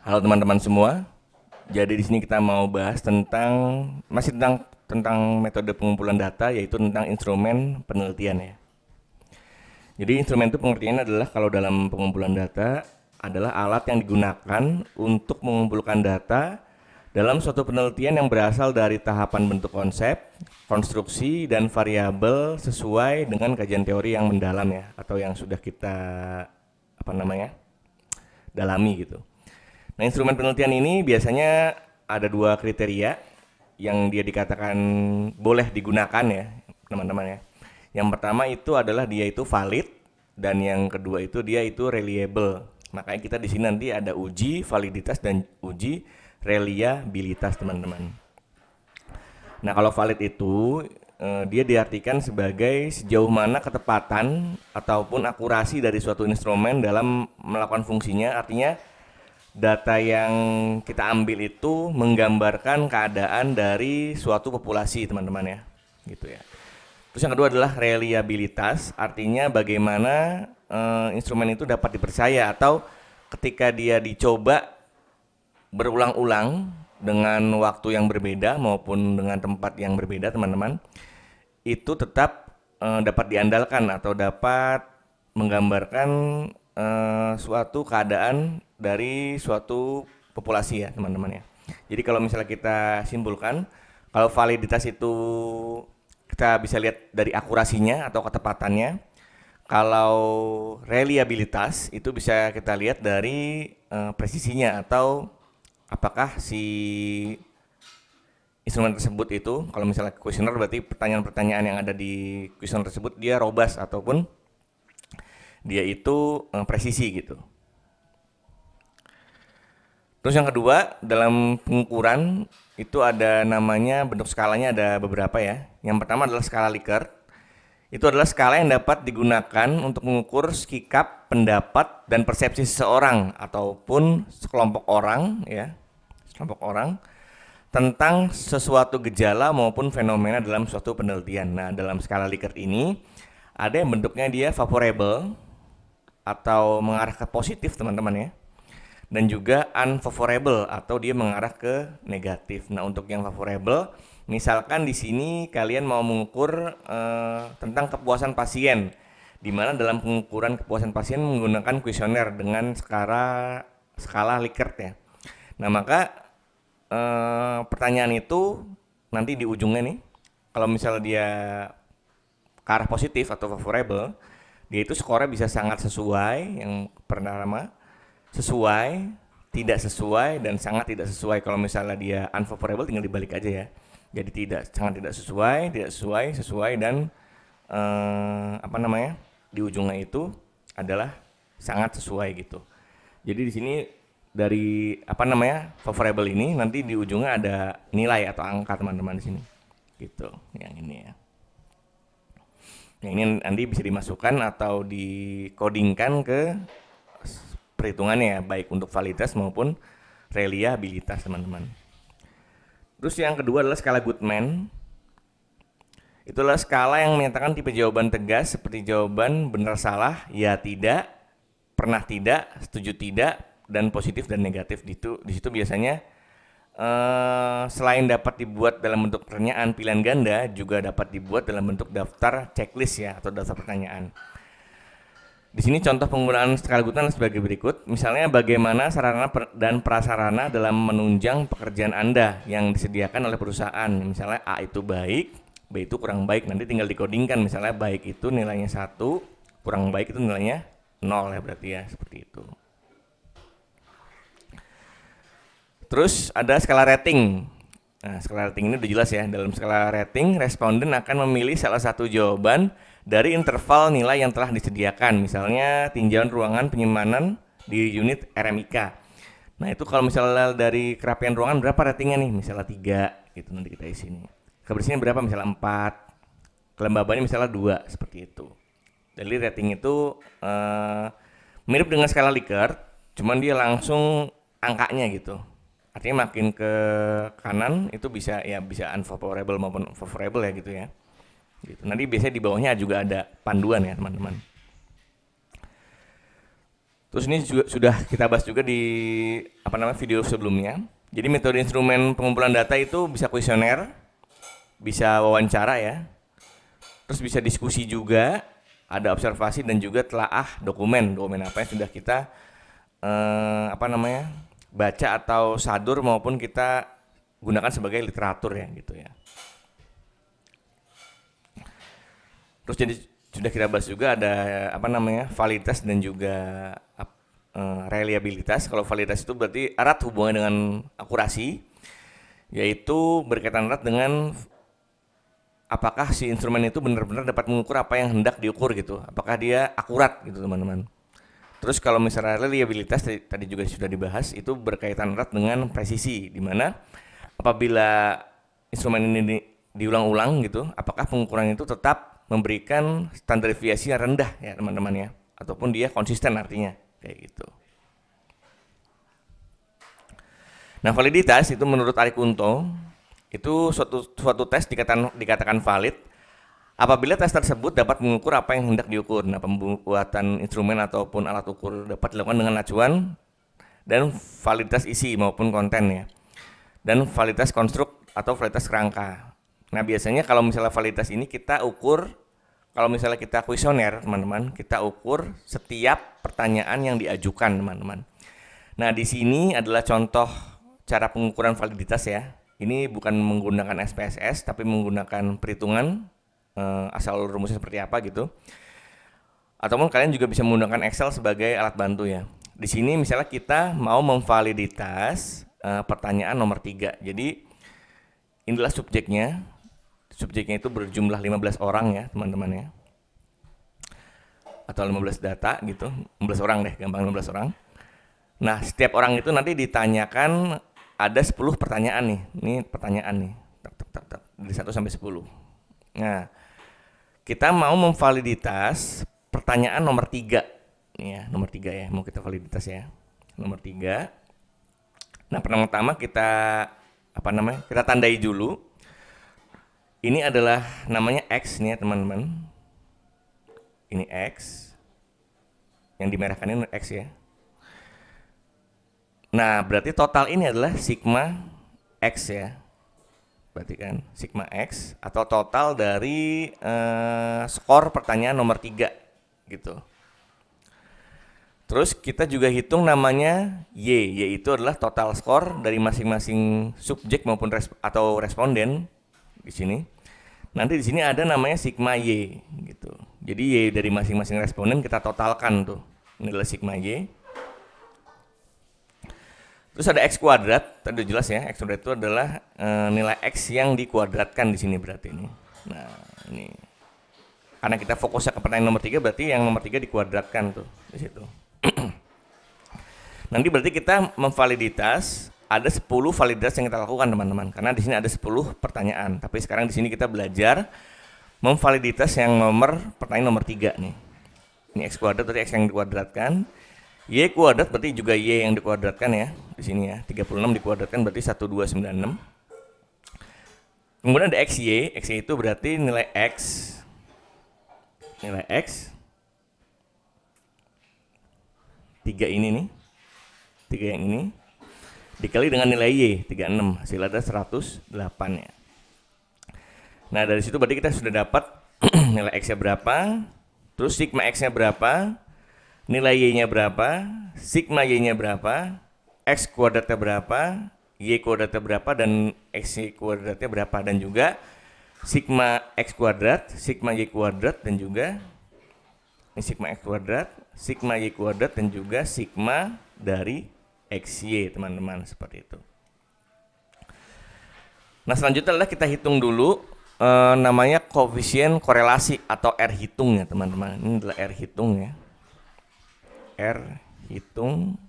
Halo teman-teman semua. Jadi di sini kita mau bahas tentang metode pengumpulan data, yaitu tentang instrumen penelitian ya. Jadi instrumen itu pengertiannya adalah kalau dalam pengumpulan data adalah alat yang digunakan untuk mengumpulkan data dalam suatu penelitian yang berasal dari tahapan bentuk konsep, konstruksi, dan variabel sesuai dengan kajian teori yang mendalam ya, atau yang sudah kita dalami gitu. Nah, instrumen penelitian ini biasanya ada dua kriteria yang dia dikatakan boleh digunakan ya, teman-teman ya. Yang pertama itu adalah dia itu valid, dan yang kedua itu dia itu reliable. Makanya kita di sini nanti ada uji validitas dan uji reliabilitas, teman-teman. Nah, kalau valid itu dia diartikan sebagai sejauh mana ketepatan ataupun akurasi dari suatu instrumen dalam melakukan fungsinya. Artinya data yang kita ambil itu menggambarkan keadaan dari suatu populasi, teman-teman ya, gitu ya. Terus yang kedua adalah reliabilitas, artinya bagaimana instrumen itu dapat dipercaya atau ketika dia dicoba berulang-ulang dengan waktu yang berbeda maupun dengan tempat yang berbeda, teman-teman, itu tetap dapat diandalkan atau dapat menggambarkan suatu keadaan dari suatu populasi ya, teman-teman ya. Jadi kalau misalnya kita simpulkan, kalau validitas itu kita bisa lihat dari akurasinya atau ketepatannya. Kalau reliabilitas itu bisa kita lihat dari presisinya atau apakah si instrumen tersebut itu, kalau misalnya kuesioner berarti pertanyaan-pertanyaan yang ada di kuesioner tersebut dia robust ataupun dia itu presisi gitu. Terus yang kedua, dalam pengukuran itu ada namanya bentuk skalanya, ada beberapa ya. Yang pertama adalah skala Likert. Itu adalah skala yang dapat digunakan untuk mengukur sikap, pendapat, dan persepsi seseorang ataupun sekelompok orang ya, sekelompok orang tentang sesuatu gejala maupun fenomena dalam suatu penelitian. Nah, dalam skala Likert ini ada yang bentuknya dia favorable atau mengarah ke positif, teman-teman ya. Dan juga unfavorable atau dia mengarah ke negatif. Nah, untuk yang favorable, misalkan di sini kalian mau mengukur tentang kepuasan pasien, di mana dalam pengukuran kepuasan pasien menggunakan kuesioner dengan skala Likert ya. Nah, maka pertanyaan itu nanti di ujungnya nih, kalau misalnya dia ke arah positif atau favorable, dia itu skornya bisa sangat sesuai, yang pertama sesuai, tidak sesuai, dan sangat tidak sesuai. Kalau misalnya dia unfavorable tinggal dibalik aja ya. Jadi sangat tidak sesuai, sesuai, dan di ujungnya itu adalah sangat sesuai gitu. Jadi di sini dari favorable ini nanti di ujungnya ada nilai atau angka, teman-teman, di sini. Gitu. Yang ini ya. Yang ini nanti bisa dimasukkan atau dikodingkan ke perhitungannya ya, baik untuk validitas maupun reliabilitas, teman-teman. Terus yang kedua adalah skala Goodman. Itulah skala yang menyatakan tipe jawaban tegas seperti jawaban benar salah, ya tidak, pernah tidak, setuju tidak, dan positif dan negatif. Di situ biasanya selain dapat dibuat dalam bentuk pertanyaan pilihan ganda, juga dapat dibuat dalam bentuk daftar checklist ya, atau daftar pertanyaan. Di sini contoh penggunaan skala Goodman sebagai berikut. Misalnya bagaimana sarana dan prasarana dalam menunjang pekerjaan Anda yang disediakan oleh perusahaan. Misalnya A itu baik, B itu kurang baik. Nanti tinggal dikodingkan. Misalnya baik itu nilainya 1, kurang baik itu nilainya 0 ya, berarti ya, seperti itu. Terus ada skala rating. Nah, skala rating ini udah jelas ya. Dalam skala rating, responden akan memilih salah satu jawaban dari interval nilai yang telah disediakan. Misalnya tinjauan ruangan penyimpanan di unit RMIK. Nah, itu kalau misalnya dari kerapian ruangan berapa ratingnya nih? Misalnya 3 gitu, nanti kita isi nih. Kebersihannya berapa? Misalnya 4. Kelembabannya misalnya 2, seperti itu. Jadi rating itu mirip dengan skala Likert, cuman dia langsung angkanya gitu. Artinya makin ke kanan itu bisa unfavorable maupun favorable ya, gitu ya. Gitu. Nanti biasanya di bawahnya juga ada panduan ya, teman-teman. Terus ini juga sudah kita bahas juga di video sebelumnya. Jadi metode instrumen pengumpulan data itu bisa kuesioner, bisa wawancara ya. Terus bisa diskusi juga, ada observasi dan juga telaah dokumen apa yang sudah kita baca atau sadur maupun kita gunakan sebagai literatur ya gitu ya. Terus jadi sudah kita bahas juga ada validitas dan juga reliabilitas. Kalau validitas itu berarti erat hubungan dengan akurasi, yaitu berkaitan erat dengan apakah si instrumen itu benar-benar dapat mengukur apa yang hendak diukur gitu, apakah dia akurat gitu teman-teman. Terus kalau misalnya reliabilitas tadi juga sudah dibahas, itu berkaitan erat dengan presisi, di mana apabila instrumen ini diulang-ulang gitu, apakah pengukuran itu tetap memberikan standar deviasi yang rendah ya teman-teman ya, ataupun dia konsisten artinya kayak gitu. Nah, validitas itu menurut Ari Kunto itu suatu tes dikatakan valid apabila tes tersebut dapat mengukur apa yang hendak diukur. Nah, pembuatan instrumen ataupun alat ukur dapat dilakukan dengan acuan dan validitas isi maupun konten ya, dan validitas konstruk atau validitas kerangka. Nah, biasanya kalau misalnya validitas ini kita ukur, kalau misalnya kita kuesioner teman-teman, kita ukur setiap pertanyaan yang diajukan teman-teman. Nah, di sini adalah contoh cara pengukuran validitas ya. Ini bukan menggunakan SPSS tapi menggunakan perhitungan asal rumusnya seperti apa gitu. Ataupun kalian juga bisa menggunakan Excel sebagai alat bantu ya. Di sini misalnya kita mau memvaliditas pertanyaan nomor 3. Jadi inilah subjeknya. Subjeknya itu berjumlah 15 orang ya teman-teman ya. Atau 15 data gitu. 15 orang deh, gampang 15 orang. Nah, setiap orang itu nanti ditanyakan ada 10 pertanyaan nih. Ini pertanyaan nih. Dari 1 sampai 10. Nah, kita mau memvaliditas pertanyaan nomor 3. Ya, nomor 3 ya, mau kita validitas ya. Nomor 3. Nah, pertama kita kita tandai dulu. Ini adalah namanya X nih ya, teman-teman. Ini X. Yang dimerahkan ini X ya. Nah, berarti total ini adalah sigma X ya. Berarti kan sigma X atau total dari skor pertanyaan nomor 3 gitu. Terus kita juga hitung namanya Y, yaitu adalah total skor dari masing-masing subjek maupun responden di sini. Nanti di sini ada namanya sigma Y gitu. Jadi Y dari masing-masing responden kita totalkan tuh. Ini adalah sigma Y. Terus ada X kuadrat, tadi udah jelas ya, X kuadrat itu adalah nilai X yang dikuadratkan di sini berarti ini. Nah, ini. Karena kita fokusnya ke pertanyaan nomor 3, berarti yang nomor 3 dikuadratkan tuh di situ. Nanti berarti kita memvaliditas, ada 10 validitas yang kita lakukan teman-teman. Karena di sini ada 10 pertanyaan. Tapi sekarang di sini kita belajar memvaliditas yang pertanyaan nomor 3 nih. Ini X kuadrat berarti X yang dikuadratkan. Y kuadrat berarti juga Y yang dikuadratkan ya. Di sini ya, 36 dikuadratkan berarti 1296. Kemudian ada XY. XY itu berarti nilai X. Nilai X 3 ini nih. 3 yang ini dikali dengan nilai Y 36, hasil ada 108 ya. Nah, dari situ berarti kita sudah dapat nilai X-nya berapa, terus sigma X-nya berapa, nilai Y-nya berapa, sigma Y-nya berapa, X kuadratnya berapa, Y kuadratnya berapa, dan X kuadratnya berapa, dan juga sigma X kuadrat, sigma Y kuadrat, dan juga ini sigma X kuadrat, sigma Y kuadrat, dan juga sigma dari XY teman-teman, seperti itu. Nah, selanjutnya adalah kita hitung dulu namanya koefisien korelasi atau R hitung ya teman-teman. Ini adalah R hitung ya. R hitung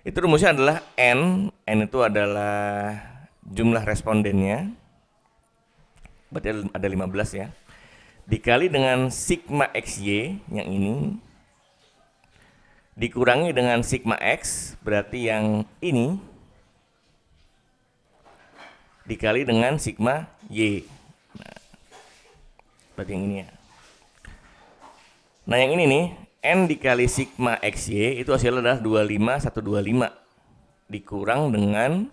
itu rumusnya adalah N itu adalah jumlah respondennya, berarti ada 15 ya, dikali dengan sigma XY yang ini, dikurangi dengan sigma X, berarti yang ini, dikali dengan sigma Y. Nah, berarti yang ini ya. Nah, yang ini nih, N dikali sigma XY itu hasilnya adalah 25125 dikurang dengan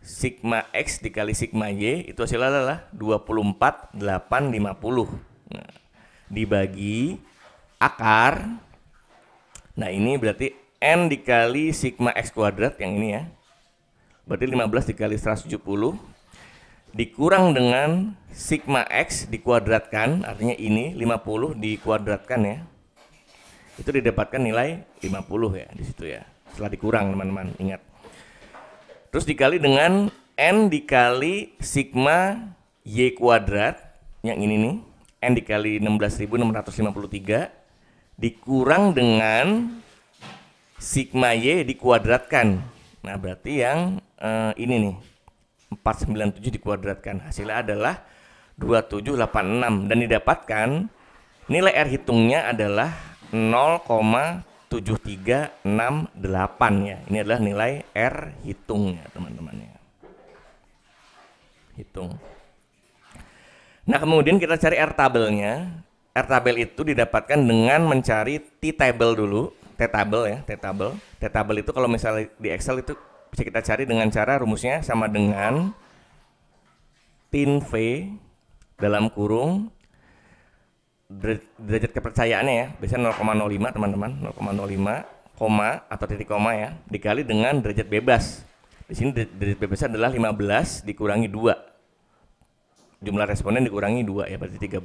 sigma X dikali sigma Y itu hasilnya adalah 24850. Nah, dibagi akar. Nah, ini berarti N dikali sigma X kuadrat yang ini ya. Berarti 15 dikali 170 dikurang dengan sigma X dikuadratkan, artinya ini 50 dikuadratkan ya. Itu didapatkan nilai 50 ya di situ ya. Setelah dikurang teman-teman, ingat. Terus dikali dengan N dikali sigma Y kuadrat yang ini nih, N dikali 16.653 dikurang dengan sigma Y dikuadratkan. Nah, berarti yang ini nih 497 dikuadratkan, hasilnya adalah 2786 dan didapatkan nilai R hitungnya adalah 0,7368 ya. Ini adalah nilai R hitungnya teman-teman ya. Hitung. Nah, kemudian kita cari R tabelnya. R tabel itu didapatkan dengan mencari T table dulu, T table ya, T table. T table itu kalau misalnya di Excel itu bisa kita cari dengan cara rumusnya sama dengan tin V dalam kurung derajat kepercayaannya ya, biasanya 0,05 teman-teman, 0,05 koma atau titik koma ya, dikali dengan derajat bebas. Di sini derajat bebasnya adalah 15 dikurangi 2. Jumlah responden dikurangi 2 ya, berarti 13.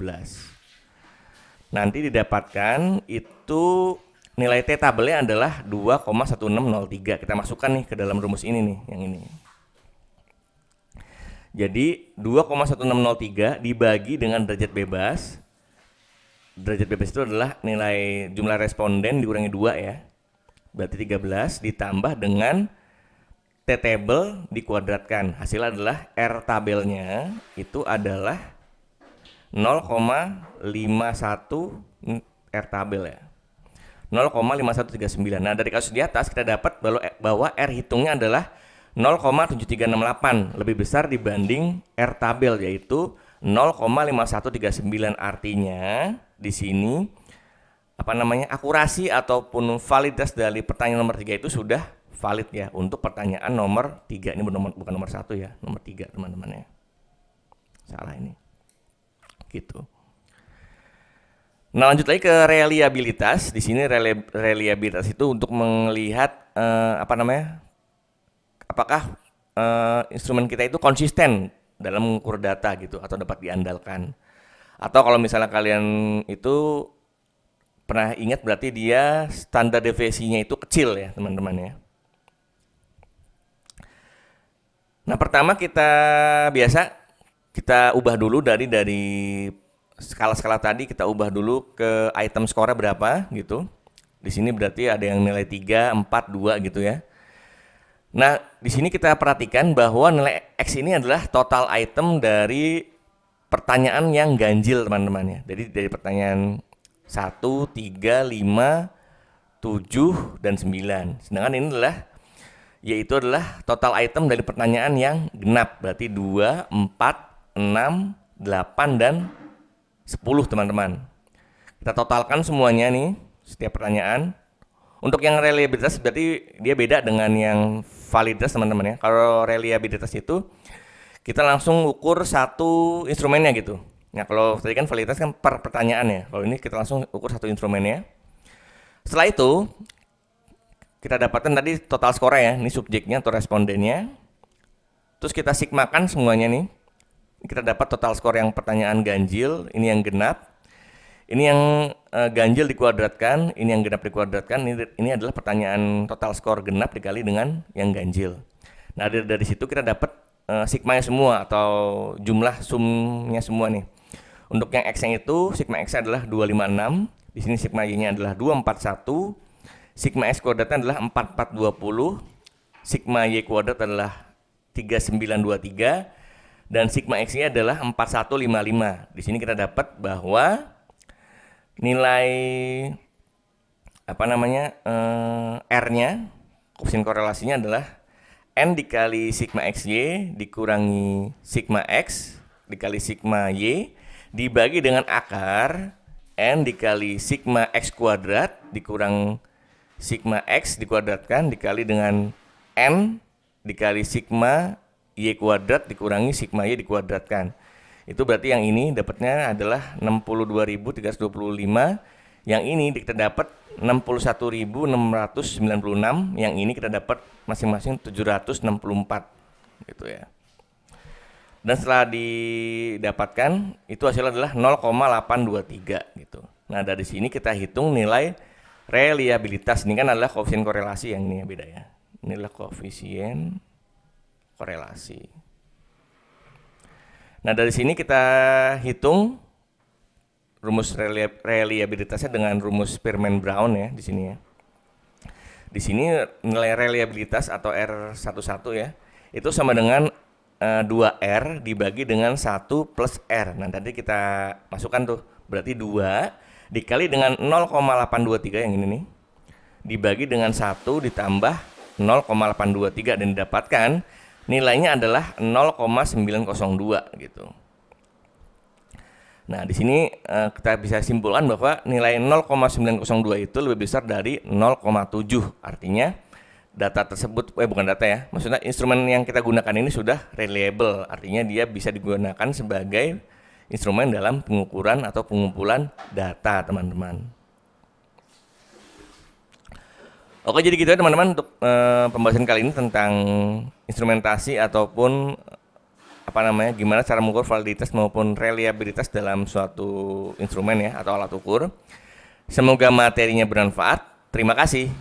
Nanti didapatkan itu nilai T tabelnya adalah 2,1603. Kita masukkan nih ke dalam rumus ini nih, yang ini. Jadi 2,1603 dibagi dengan derajat bebas. Derajat bebas itu adalah nilai jumlah responden dikurangi 2 ya. Berarti 13 ditambah dengan T table dikuadratkan. Hasilnya adalah R tabelnya itu adalah 0,51 R tabel ya. 0,5139. Nah, dari kasus di atas kita dapat bahwa R hitungnya adalah 0,7368, lebih besar dibanding R tabel yaitu 0,5139. Artinya di sini akurasi ataupun validitas dari pertanyaan nomor 3 itu sudah valid ya untuk pertanyaan nomor 3. Ini bukan nomor 1 ya, nomor 3 teman-teman ya. Salah ini. Gitu. Nah, lanjut lagi ke reliabilitas. Di sini reliabilitas itu untuk melihat apakah instrumen kita itu konsisten dalam mengukur data gitu atau dapat diandalkan. Atau kalau misalnya kalian itu pernah ingat berarti dia standar deviasinya itu kecil ya, teman-teman ya. Nah, pertama kita ubah dulu dari skala-skala tadi, kita ubah dulu ke item score berapa gitu. Di sini berarti ada yang nilai 3, 4, 2 gitu ya. Nah, di sini kita perhatikan bahwa nilai X ini adalah total item dari pertanyaan yang ganjil, teman-teman ya. Jadi dari pertanyaan 1, 3, 5, 7, dan 9. Sedangkan ini adalah total item dari pertanyaan yang genap. Berarti 2, 4, 6, 8, dan 10 teman-teman. Kita totalkan semuanya nih, setiap pertanyaan. Untuk yang reliabilitas berarti dia beda dengan yang validitas teman-teman ya. Kalau reliabilitas itu kita langsung ukur satu instrumennya gitu. Nah, kalau tadi kan validitas kan per pertanyaan ya. Kalau ini kita langsung ukur satu instrumennya. Setelah itu kita dapatkan tadi total skor ya. Ini subjeknya atau respondennya. Terus kita sigmakan semuanya nih. Kita dapat total skor yang pertanyaan ganjil, ini yang genap. Ini yang ganjil dikuadratkan, ini yang genap dikuadratkan. Ini adalah pertanyaan total skor genap dikali dengan yang ganjil. Nah, dari situ kita dapat sigmanya semua atau jumlah sumnya semua nih. Untuk yang X-nya itu sigma X adalah 256, di sini sigma Y-nya adalah 241, sigma X kuadratnya adalah 4420, sigma Y kuadrat adalah 3923, dan sigma X-nya adalah 4155. Di sini kita dapat bahwa nilai R-nya, koefisien korelasinya adalah N dikali sigma XY dikurangi sigma X dikali sigma Y dibagi dengan akar N dikali sigma X kuadrat dikurang sigma X dikuadratkan dikali dengan N dikali sigma Y kuadrat dikurangi sigma Y dikuadratkan. Itu berarti yang ini dapatnya adalah 62.325. Yang ini kita dapat 61.696. Yang ini kita dapat masing-masing 764 gitu ya. Dan setelah didapatkan itu hasilnya adalah 0,823 gitu. Nah, dari sini kita hitung nilai reliabilitas. Ini kan adalah koefisien korelasi, yang ini ya beda ya. Ini adalah koefisien korelasi. Nah, dari sini kita hitung rumus reliabilitasnya dengan rumus Spearman-Brown ya di sini ya. Di sini nilai reliabilitas atau R11 ya, itu sama dengan 2R dibagi dengan 1 plus R. Nah, tadi kita masukkan tuh, berarti 2 dikali dengan 0,823 yang ini nih, dibagi dengan 1 ditambah 0,823 dan didapatkan nilainya adalah 0,902 gitu. Nah, di sini kita bisa simpulkan bahwa nilai 0,902 itu lebih besar dari 0,7. Artinya data tersebut, bukan data ya, maksudnya instrumen yang kita gunakan ini sudah reliable. Artinya dia bisa digunakan sebagai instrumen dalam pengukuran atau pengumpulan data, teman-teman. Oke, jadi gitu ya teman-teman untuk pembahasan kali ini tentang instrumentasi ataupun gimana cara mengukur validitas maupun reliabilitas dalam suatu instrumen ya atau alat ukur. Semoga materinya bermanfaat. Terima kasih.